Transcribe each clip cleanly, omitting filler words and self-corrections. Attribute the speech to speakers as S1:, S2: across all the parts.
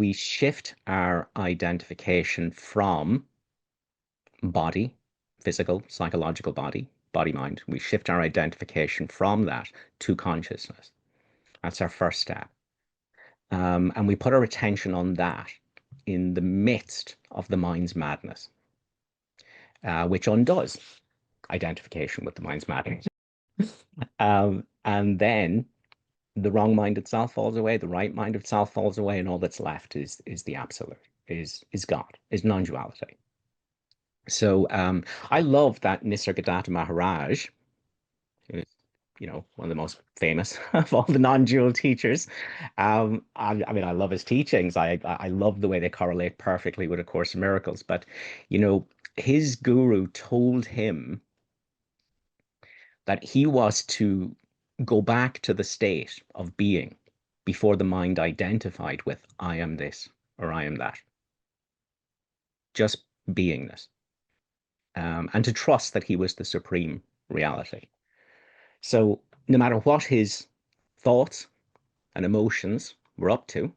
S1: we shift our identification from body, physical, psychological body, mind. We shift our identification from that to consciousness. That's our first step. And we put our attention on that in the midst of the mind's madness, which undoes identification with the mind's madness. And then the wrong mind itself falls away, the right mind itself falls away, and all that's left is the absolute, is God, is non-duality. So I love that Nisargadatta Maharaj, who is, one of the most famous of all the non-dual teachers. I mean, I love his teachings. I love the way they correlate perfectly with A Course in Miracles. But, his guru told him that he was to go back to the state of being before the mind identified with I am this or I am that. Just beingness. And to trust that he was the supreme reality. So no matter what his thoughts and emotions were up to,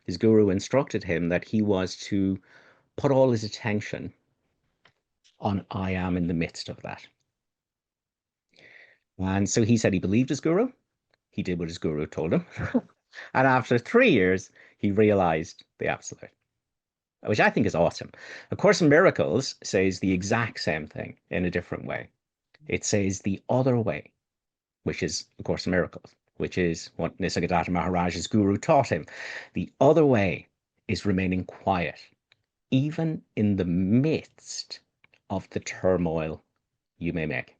S1: his guru instructed him that he was to put all his attention on I am in the midst of that. And so he said he believed his guru. He did what his guru told him. And after 3 years, he realized the absolute, which I think is awesome. A Course in Miracles says the exact same thing in a different way. It says the other way, which is A Course in Miracles, which is what Nisargadatta Maharaj's guru taught him. The other way is remaining quiet, even in the midst of the turmoil you may make.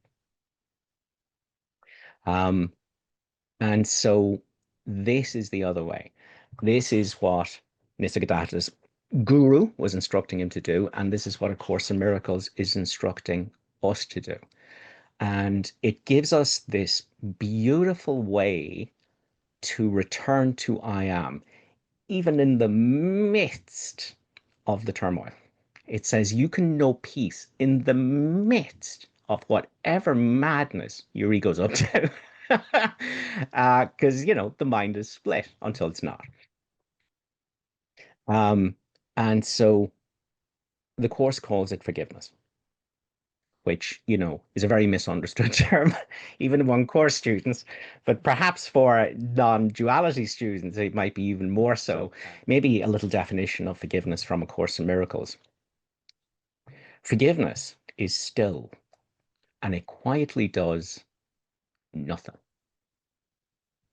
S1: And so this is the other way. This is what Nisargadatta's guru was instructing him to do, and this is what A Course in Miracles is instructing us to do. And it gives us this beautiful way to return to I am, even in the midst of the turmoil. It says you can know peace in the midst of whatever madness your ego's up to. Because, the mind is split until it's not. And so the Course calls it forgiveness, which, is a very misunderstood term, even among Course students, but perhaps for non-duality students, it might be even more so. Maybe a little definition of forgiveness from A Course in Miracles. Forgiveness is still, and it quietly does nothing.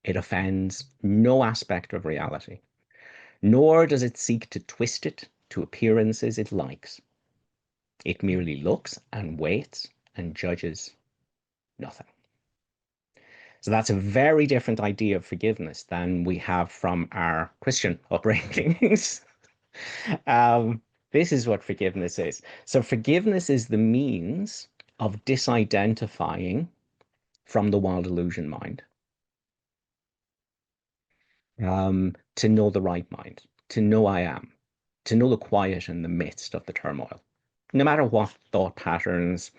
S1: It offends no aspect of reality, nor does it seek to twist it to appearances it likes. It merely looks and waits and judges nothing. So that's a very different idea of forgiveness than we have from our Christian upbringings. This is what forgiveness is. So forgiveness is the means of disidentifying from the wild illusion mind, to know the right mind, to know I am, to know the quiet in the midst of the turmoil. No matter what thought patterns,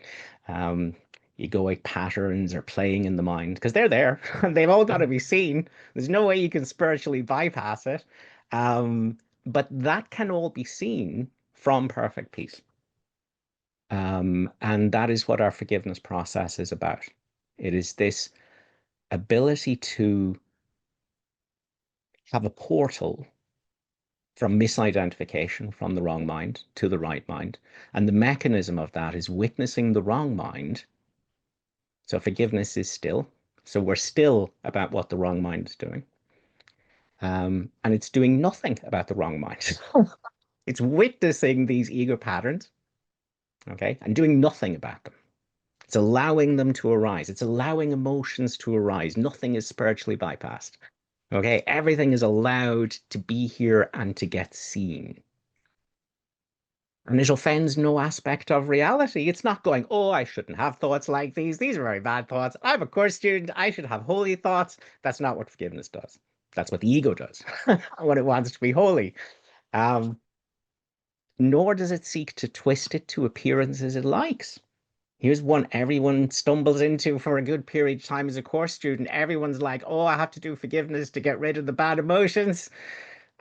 S1: egoic patterns are playing in the mind, because they're there and they've all got to be seen. There's no way you can spiritually bypass it. But that can all be seen from perfect peace. And that is what our forgiveness process is about. It is this ability to have a portal from misidentification from the wrong mind to the right mind. And the mechanism of that is witnessing the wrong mind. So forgiveness is still. So we're still about what the wrong mind is doing. And it's doing nothing about the wrong mind. It's witnessing these ego patterns, okay, and doing nothing about them. It's allowing them to arise. It's allowing emotions to arise. Nothing is spiritually bypassed. Okay, everything is allowed to be here and to get seen. And it offends no aspect of reality. It's not going, oh, I shouldn't have thoughts like these. These are very bad thoughts. I'm a Course student. I should have holy thoughts. That's not what forgiveness does. That's what the ego does when it wants to be holy. Nor does it seek to twist it to appearances it likes. Here's one everyone stumbles into for a good period of time as a Course student. Everyone's like, oh, I have to do forgiveness to get rid of the bad emotions.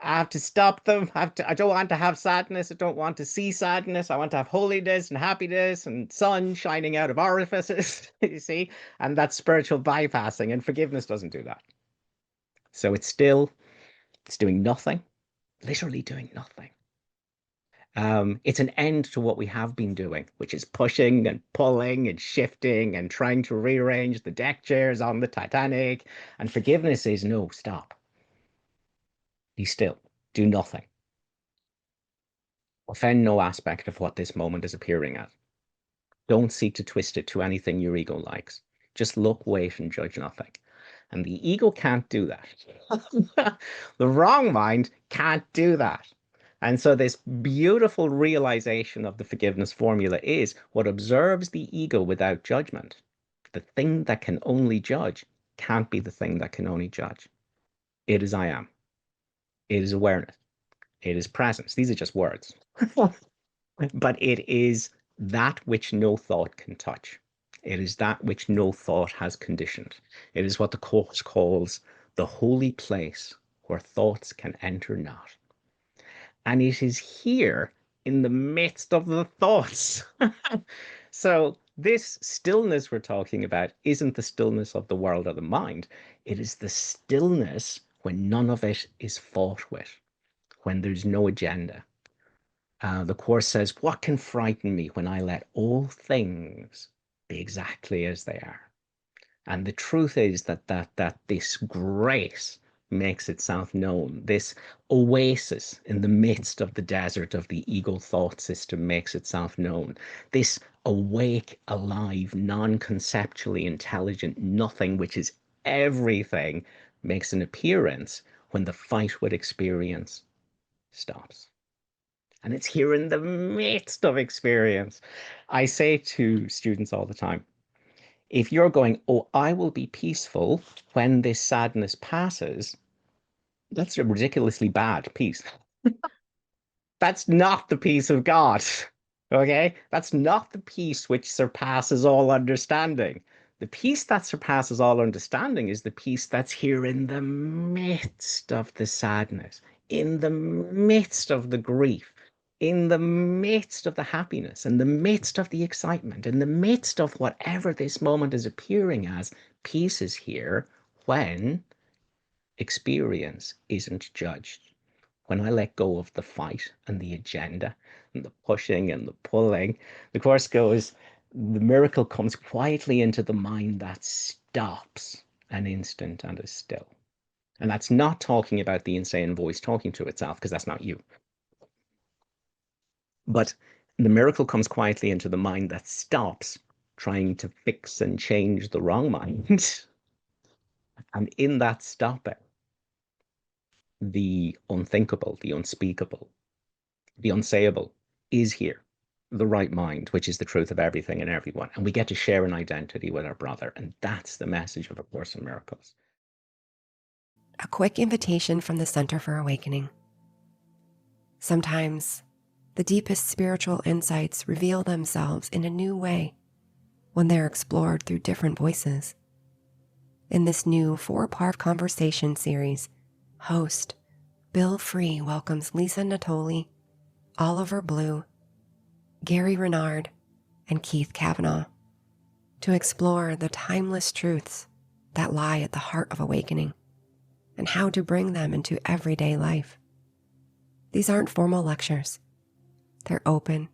S1: I have to stop them. I don't want to have sadness. I don't want to see sadness. I want to have holiness and happiness and sun shining out of orifices, you see? And that's spiritual bypassing, and forgiveness doesn't do that. So it's doing nothing, literally doing nothing. It's an end to what we have been doing, which is pushing and pulling and shifting and trying to rearrange the deck chairs on the Titanic. And forgiveness is no, stop. Be still. Do nothing. Offend no aspect of what this moment is appearing as. Don't seek to twist it to anything your ego likes. Just look, wait, and judge nothing. And the ego can't do that. The wrong mind can't do that. And so this beautiful realization of the forgiveness formula is what observes the ego without judgment. The thing that can only judge can't be the thing that can only judge. It is I am. It is awareness. It is presence. These are just words. But it is that which no thought can touch. It is that which no thought has conditioned. It is what the Course calls the holy place where thoughts can enter not. And it is here in the midst of the thoughts. So this stillness we're talking about isn't the stillness of the world or the mind. It is the stillness when none of it is fought with, when there's no agenda. The Course says, what can frighten me when I let all things be exactly as they are? And the truth is that this grace makes itself known. This oasis in the midst of the desert of the ego thought system makes itself known. This awake, alive, non-conceptually intelligent nothing, which is everything, makes an appearance when the fight with experience stops. And it's here in the midst of experience. I say to students all the time, if you're going, oh, I will be peaceful when this sadness passes, that's a ridiculously bad peace. That's not the peace of God. Okay? That's not the peace which surpasses all understanding. The peace that surpasses all understanding is the peace that's here in the midst of the sadness, in the midst of the grief, in the midst of the happiness, in the midst of the excitement, in the midst of whatever this moment is appearing as. Peace is here when experience isn't judged. When I let go of the fight and the agenda and the pushing and the pulling, the Course goes, the miracle comes quietly into the mind that stops an instant and is still. And that's not talking about the insane voice talking to itself, because that's not you. But the miracle comes quietly into the mind that stops trying to fix and change the wrong mind. And in that stopping, the unthinkable, the unspeakable, the unsayable is here, the right mind, which is the truth of everything and everyone. And we get to share an identity with our brother. And that's the message of A Course in Miracles.
S2: A quick invitation from the Center for Awakening. Sometimes the deepest spiritual insights reveal themselves in a new way when they're explored through different voices. In this new 4-part conversation series, host Bill Free welcomes Lisa Natoli, Oliver Blue, Gary Renard, and Keith Kavanagh to explore the timeless truths that lie at the heart of awakening and how to bring them into everyday life. These aren't formal lectures. They're open,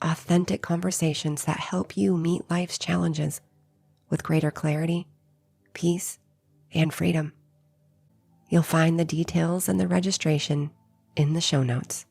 S2: authentic conversations that help you meet life's challenges with greater clarity, peace, and freedom. You'll find the details and the registration in the show notes.